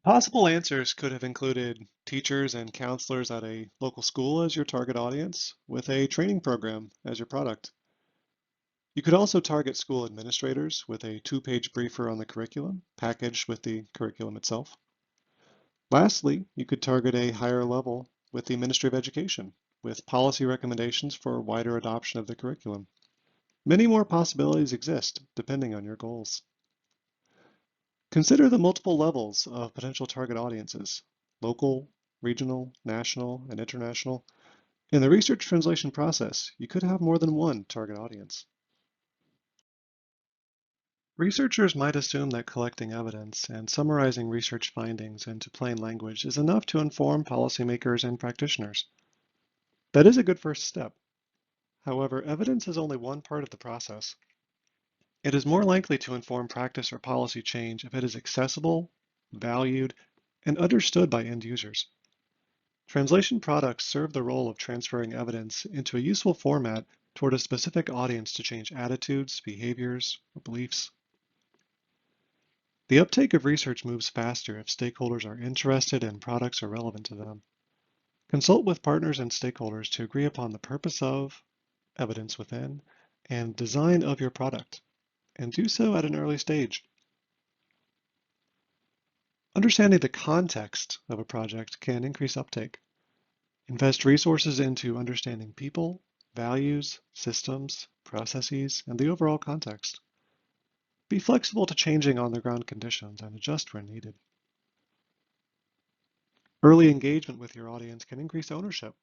Possible answers could have included teachers and counselors at a local school as your target audience, with a training program as your product. You could also target school administrators with a two-page briefer on the curriculum, packaged with the curriculum itself. Lastly, you could target a higher level with the Ministry of Education, with policy recommendations for wider adoption of the curriculum. Many more possibilities exist, depending on your goals. Consider the multiple levels of potential target audiences: local, regional, national, and international. In the research translation process, you could have more than one target audience. Researchers might assume that collecting evidence and summarizing research findings into plain language is enough to inform policymakers and practitioners. That is a good first step. However, evidence is only one part of the process. It is more likely to inform practice or policy change if it is accessible, valued, and understood by end users. Translation products serve the role of transferring evidence into a useful format toward a specific audience to change attitudes, behaviors, or beliefs. The uptake of research moves faster if stakeholders are interested and products are relevant to them. Consult with partners and stakeholders to agree upon the purpose of, evidence within, and design of your product, and do so at an early stage. Understanding the context of a project can increase uptake. Invest resources into understanding people, values, systems, processes, and the overall context. Be flexible to changing on-the-ground conditions and adjust where needed. Early engagement with your audience can increase ownership,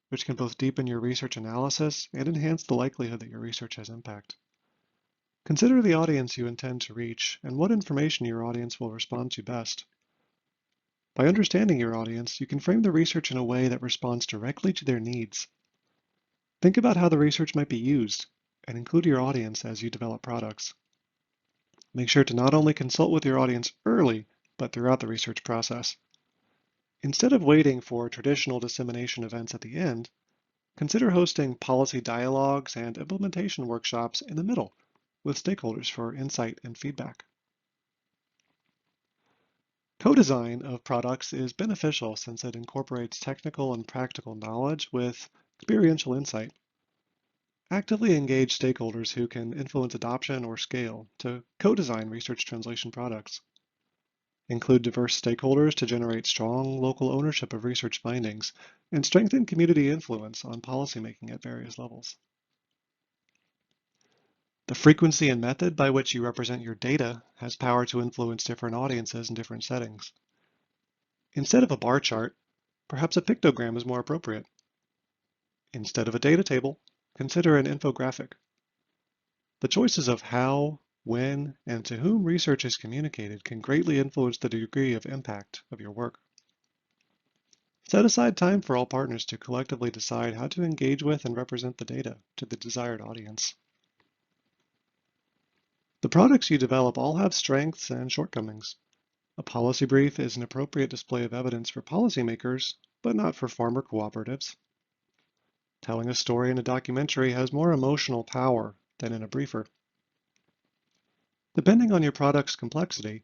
which can both deepen your research analysis and enhance the likelihood that your research has impact. Consider the audience you intend to reach and what information your audience will respond to best. By understanding your audience, you can frame the research in a way that responds directly to their needs. Think about how the research might be used and include your audience as you develop products. Make sure to not only consult with your audience early, but throughout the research process. Instead of waiting for traditional dissemination events at the end, consider hosting policy dialogues and implementation workshops in the middle with stakeholders for insight and feedback. Co-design of products is beneficial since it incorporates technical and practical knowledge with experiential insight. Actively engage stakeholders who can influence adoption or scale to co-design research translation products. Include diverse stakeholders to generate strong local ownership of research findings and strengthen community influence on policymaking at various levels. The frequency and method by which you represent your data has power to influence different audiences in different settings. Instead of a bar chart, perhaps a pictogram is more appropriate. Instead of a data table, consider an infographic. The choices of how, when, and to whom research is communicated can greatly influence the degree of impact of your work. Set aside time for all partners to collectively decide how to engage with and represent the data to the desired audience. The products you develop all have strengths and shortcomings. A policy brief is an appropriate display of evidence for policymakers, but not for farmer cooperatives. Telling a story in a documentary has more emotional power than in a briefer. Depending on your product's complexity,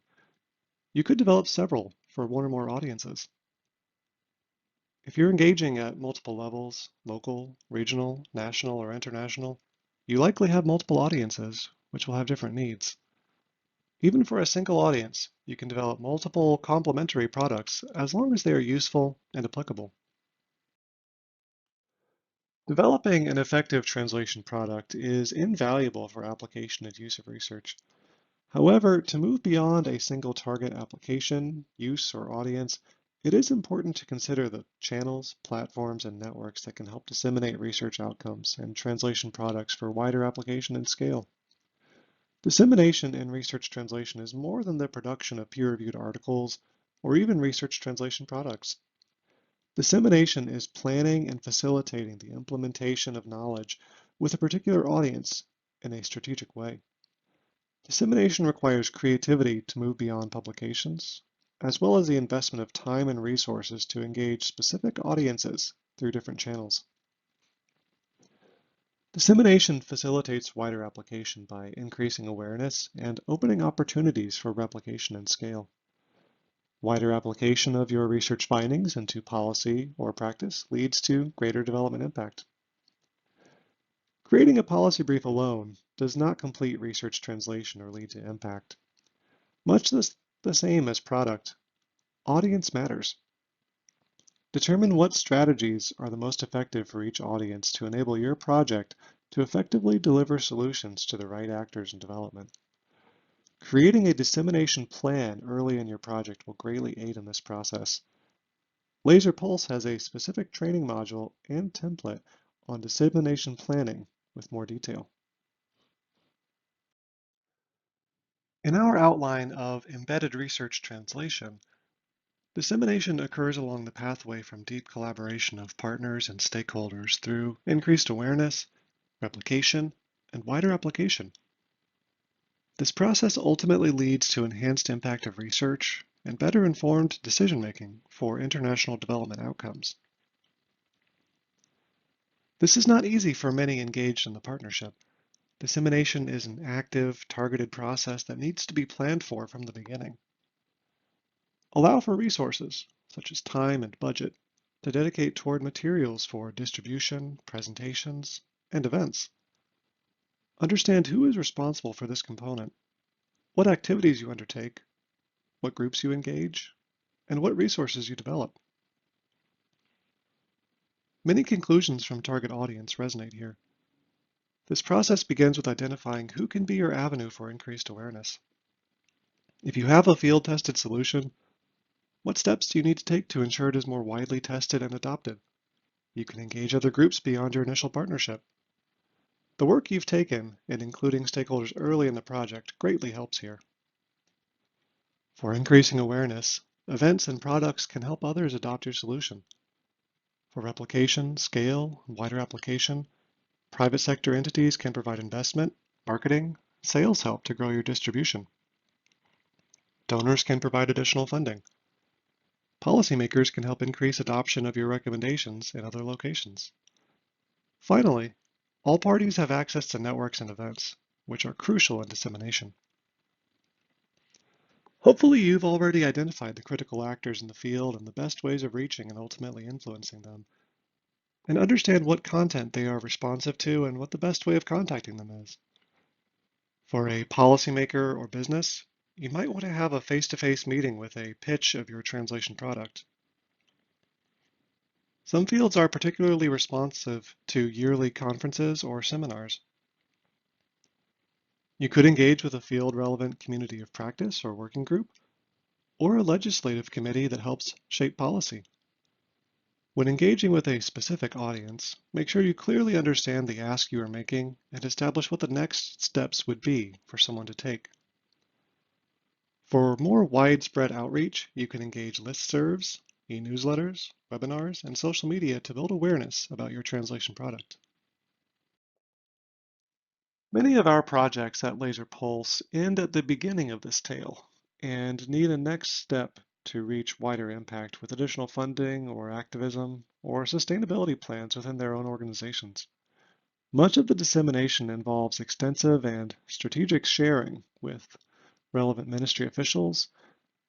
you could develop several for one or more audiences. If you're engaging at multiple levels, local, regional, national, or international, you likely have multiple audiences, which will have different needs. Even for a single audience, you can develop multiple complementary products as long as they are useful and applicable. Developing an effective translation product is invaluable for application and use of research. However, to move beyond a single target application, use, or audience, it is important to consider the channels, platforms, and networks that can help disseminate research outcomes and translation products for wider application and scale. Dissemination in research translation is more than the production of peer-reviewed articles or even research translation products. Dissemination is planning and facilitating the implementation of knowledge with a particular audience in a strategic way. Dissemination requires creativity to move beyond publications, as well as the investment of time and resources to engage specific audiences through different channels. Dissemination facilitates wider application by increasing awareness and opening opportunities for replication and scale. Wider application of your research findings into policy or practice leads to greater development impact. Creating a policy brief alone does not complete research translation or lead to impact. Much the same as product, audience matters. Determine what strategies are the most effective for each audience to enable your project to effectively deliver solutions to the right actors in development. Creating a dissemination plan early in your project will greatly aid in this process. Laser Pulse has a specific training module and template on dissemination planning with more detail. In our outline of embedded research translation, dissemination occurs along the pathway from deep collaboration of partners and stakeholders through increased awareness, replication, and wider application. This process ultimately leads to enhanced impact of research and better informed decision-making for international development outcomes. This is not easy for many engaged in the partnership. Dissemination is an active, targeted process that needs to be planned for from the beginning. Allow for resources, such as time and budget, to dedicate toward materials for distribution, presentations, and events. Understand who is responsible for this component, what activities you undertake, what groups you engage, and what resources you develop. Many conclusions from target audience resonate here. This process begins with identifying who can be your avenue for increased awareness. If you have a field-tested solution, what steps do you need to take to ensure it is more widely tested and adopted? You can engage other groups beyond your initial partnership. The work you've taken in including stakeholders early in the project greatly helps here. For increasing awareness, events and products can help others adopt your solution. For replication, scale, and wider application, private sector entities can provide investment, marketing, sales help to grow your distribution. Donors can provide additional funding. Policymakers can help increase adoption of your recommendations in other locations. Finally, all parties have access to networks and events, which are crucial in dissemination. Hopefully you've already identified the critical actors in the field and the best ways of reaching and ultimately influencing them, and understand what content they are responsive to and what the best way of contacting them is. For a policymaker or business, you might want to have a face-to-face meeting with a pitch of your translation product. Some fields are particularly responsive to yearly conferences or seminars. You could engage with a field-relevant community of practice or working group, or a legislative committee that helps shape policy. When engaging with a specific audience, make sure you clearly understand the ask you are making and establish what the next steps would be for someone to take. For more widespread outreach, you can engage listservs, e-newsletters, webinars, and social media to build awareness about your translation product. Many of our projects at Laser Pulse end at the beginning of this tale and need a next step to reach wider impact with additional funding or activism or sustainability plans within their own organizations. Much of the dissemination involves extensive and strategic sharing with relevant ministry officials,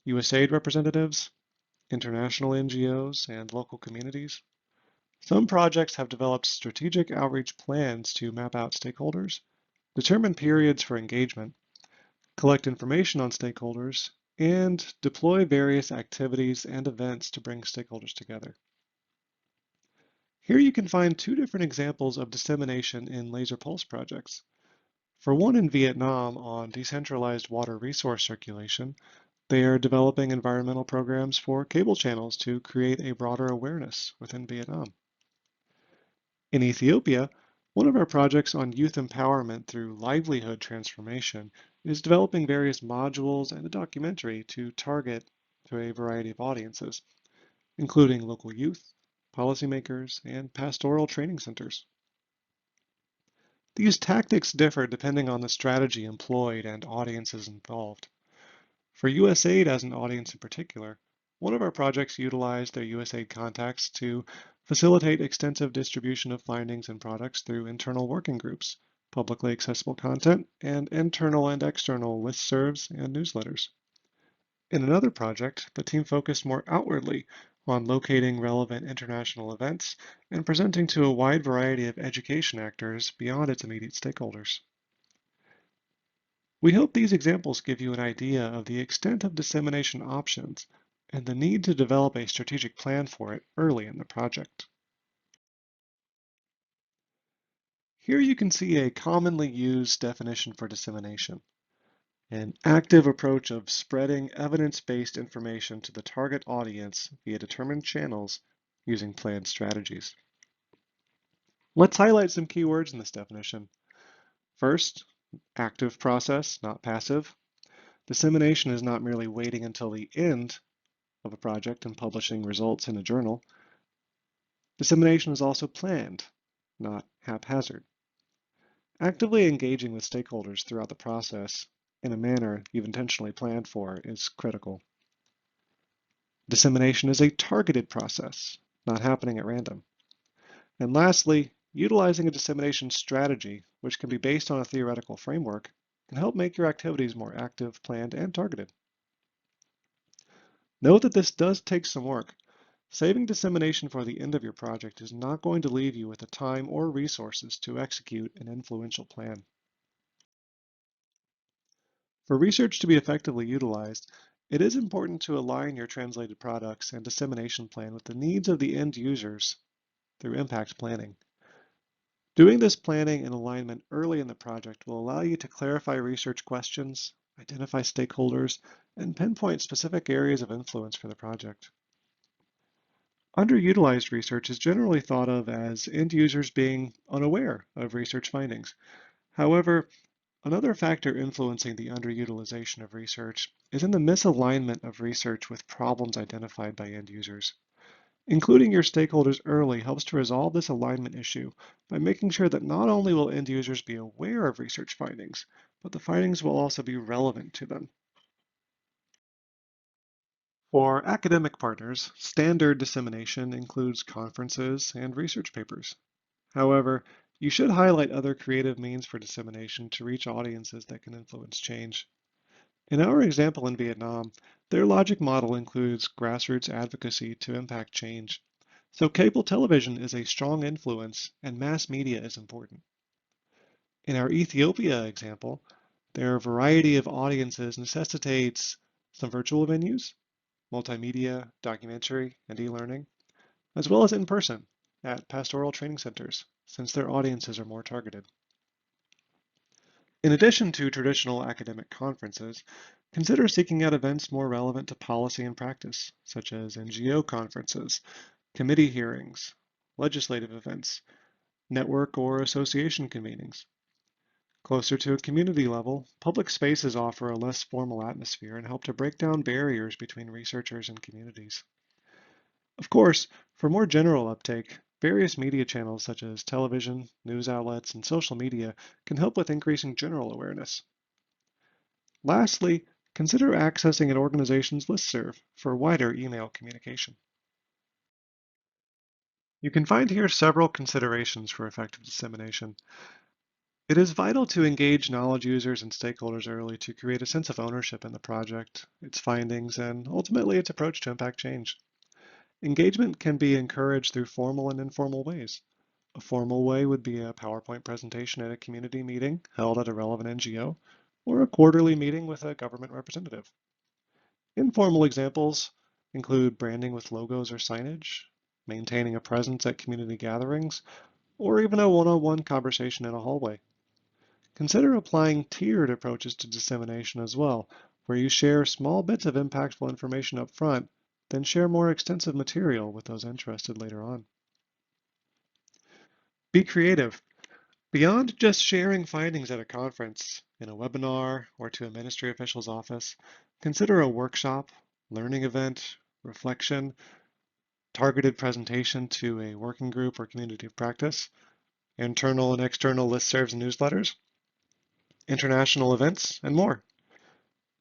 USAID representatives, international NGOs, and local communities. Some projects have developed strategic outreach plans to map out stakeholders, determine periods for engagement, collect information on stakeholders, and deploy various activities and events to bring stakeholders together. Here you can find two different examples of dissemination in Laser Pulse projects. For one in Vietnam on decentralized water resource circulation, they are developing environmental programs for cable channels to create a broader awareness within Vietnam. In Ethiopia, one of our projects on youth empowerment through livelihood transformation is developing various modules and a documentary to target to a variety of audiences, including local youth, policymakers, and pastoral training centers. These tactics differ depending on the strategy employed and audiences involved. For USAID as an audience in particular, one of our projects utilized their USAID contacts to facilitate extensive distribution of findings and products through internal working groups, publicly accessible content, and internal and external listservs and newsletters. In another project, the team focused more outwardly on locating relevant international events and presenting to a wide variety of education actors beyond its immediate stakeholders. We hope these examples give you an idea of the extent of dissemination options and the need to develop a strategic plan for it early in the project. Here you can see a commonly used definition for dissemination: an active approach of spreading evidence-based information to the target audience via determined channels using planned strategies. Let's highlight some key words in this definition. First, active process, not passive. Dissemination is not merely waiting until the end of a project and publishing results in a journal. Dissemination is also planned, not haphazard. Actively engaging with stakeholders throughout the process in a manner you've intentionally planned for is critical. Dissemination is a targeted process, not happening at random. And lastly, utilizing a dissemination strategy, which can be based on a theoretical framework, can help make your activities more active, planned, and targeted. Note that this does take some work. Saving dissemination for the end of your project is not going to leave you with the time or resources to execute an influential plan. For research to be effectively utilized, it is important to align your translated products and dissemination plan with the needs of the end users through impact planning. Doing this planning and alignment early in the project will allow you to clarify research questions, identify stakeholders, and pinpoint specific areas of influence for the project. Underutilized research is generally thought of as end users being unaware of research findings. However, another factor influencing the underutilization of research is in the misalignment of research with problems identified by end users. Including your stakeholders early helps to resolve this alignment issue by making sure that not only will end users be aware of research findings, but the findings will also be relevant to them. For academic partners, standard dissemination includes conferences and research papers. However, you should highlight other creative means for dissemination to reach audiences that can influence change. In our example in Vietnam, their logic model includes grassroots advocacy to impact change. So cable television is a strong influence and mass media is important. In our Ethiopia example, their variety of audiences necessitates some virtual venues, multimedia, documentary, and e-learning, as well as in person at pastoral training centers, since their audiences are more targeted. In addition to traditional academic conferences, consider seeking out events more relevant to policy and practice, such as NGO conferences, committee hearings, legislative events, network or association convenings. Closer to a community level, public spaces offer a less formal atmosphere and help to break down barriers between researchers and communities. Of course, for more general uptake, various media channels such as television, news outlets, and social media can help with increasing general awareness. Lastly, consider accessing an organization's listserv for wider email communication. You can find here several considerations for effective dissemination. It is vital to engage knowledge users and stakeholders early to create a sense of ownership in the project, its findings, and ultimately its approach to impact change. Engagement can be encouraged through formal and informal ways. A formal way would be a PowerPoint presentation at a community meeting held at a relevant NGO, or a quarterly meeting with a government representative. Informal examples include branding with logos or signage, maintaining a presence at community gatherings, or even a one-on-one conversation in a hallway. Consider applying tiered approaches to dissemination as well, where you share small bits of impactful information up front, then share more extensive material with those interested later on. Be creative. Beyond just sharing findings at a conference, in a webinar, or to a ministry official's office, consider a workshop, learning event, reflection, targeted presentation to a working group or community of practice, internal and external listservs and newsletters, international events, and more.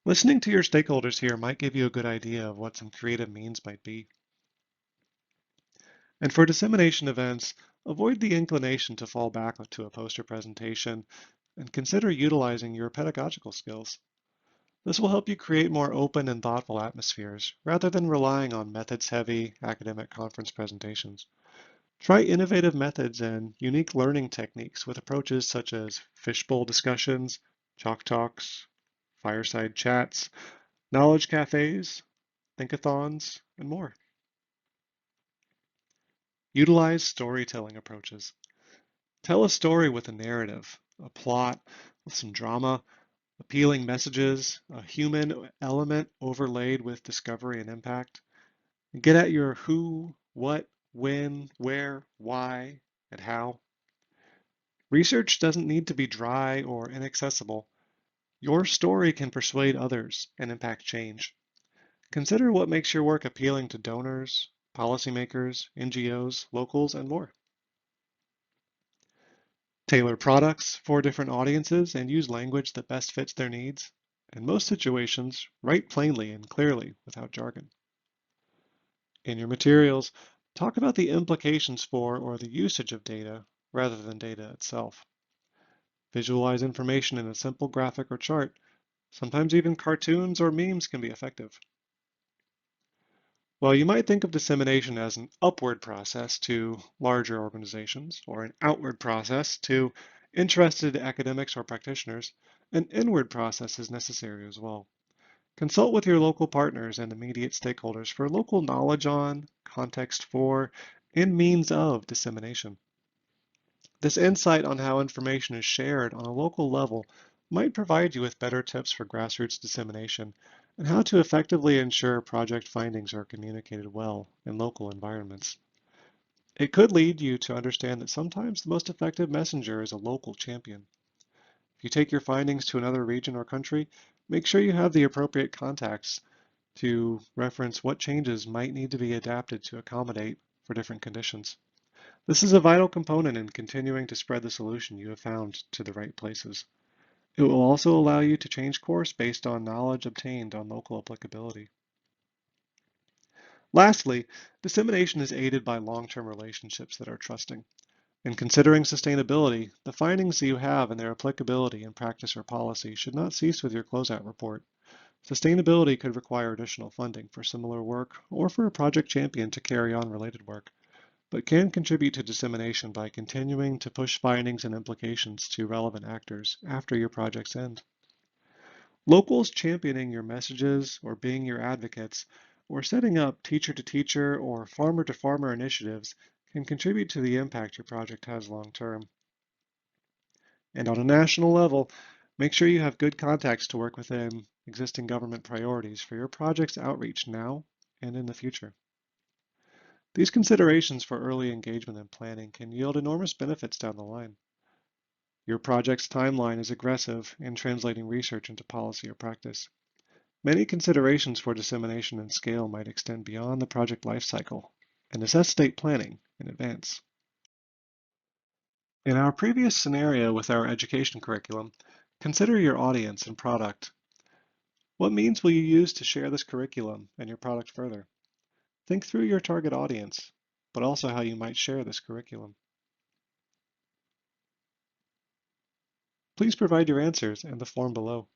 Listening to your stakeholders here might give you a good idea of what some creative means might be. And for dissemination events, avoid the inclination to fall back to a poster presentation and consider utilizing your pedagogical skills. This will help you create more open and thoughtful atmospheres, rather than relying on methods-heavy academic conference presentations. Try innovative methods and unique learning techniques with approaches such as fishbowl discussions, chalk talks, fireside chats, knowledge cafes, thinkathons, and more. Utilize storytelling approaches. Tell a story with a narrative, a plot, with some drama, appealing messages, a human element overlaid with discovery and impact. Get at your who, what, when, where, why, and how. Research doesn't need to be dry or inaccessible. Your story can persuade others and impact change. Consider what makes your work appealing to donors, policymakers, NGOs, locals, and more. Tailor products for different audiences and use language that best fits their needs. In most situations, write plainly and clearly without jargon. In your materials, talk about the implications for or the usage of data rather than data itself. Visualize information in a simple graphic or chart. Sometimes even cartoons or memes can be effective. While you might think of dissemination as an upward process to larger organizations or an outward process to interested academics or practitioners, an inward process is necessary as well. Consult with your local partners and immediate stakeholders for local knowledge on, context for, and means of dissemination. This insight on how information is shared on a local level might provide you with better tips for grassroots dissemination and how to effectively ensure project findings are communicated well in local environments. It could lead you to understand that sometimes the most effective messenger is a local champion. If you take your findings to another region or country, make sure you have the appropriate contacts to reference what changes might need to be adapted to accommodate for different conditions. This is a vital component in continuing to spread the solution you have found to the right places. It will also allow you to change course based on knowledge obtained on local applicability. Lastly, dissemination is aided by long-term relationships that are trusting. In considering sustainability, the findings that you have and their applicability in practice or policy should not cease with your closeout report. Sustainability could require additional funding for similar work or for a project champion to carry on related work, but can contribute to dissemination by continuing to push findings and implications to relevant actors after your project's end. Locals championing your messages or being your advocates or setting up teacher-to-teacher or farmer-to-farmer initiatives can contribute to the impact your project has long-term. And on a national level, make sure you have good contacts to work within existing government priorities for your project's outreach now and in the future. These considerations for early engagement and planning can yield enormous benefits down the line. Your project's timeline is aggressive in translating research into policy or practice. Many considerations for dissemination and scale might extend beyond the project lifecycle and necessitate planning in advance. In our previous scenario with our education curriculum, consider your audience and product. What means will you use to share this curriculum and your product further? Think through your target audience, but also how you might share this curriculum. Please provide your answers in the form below.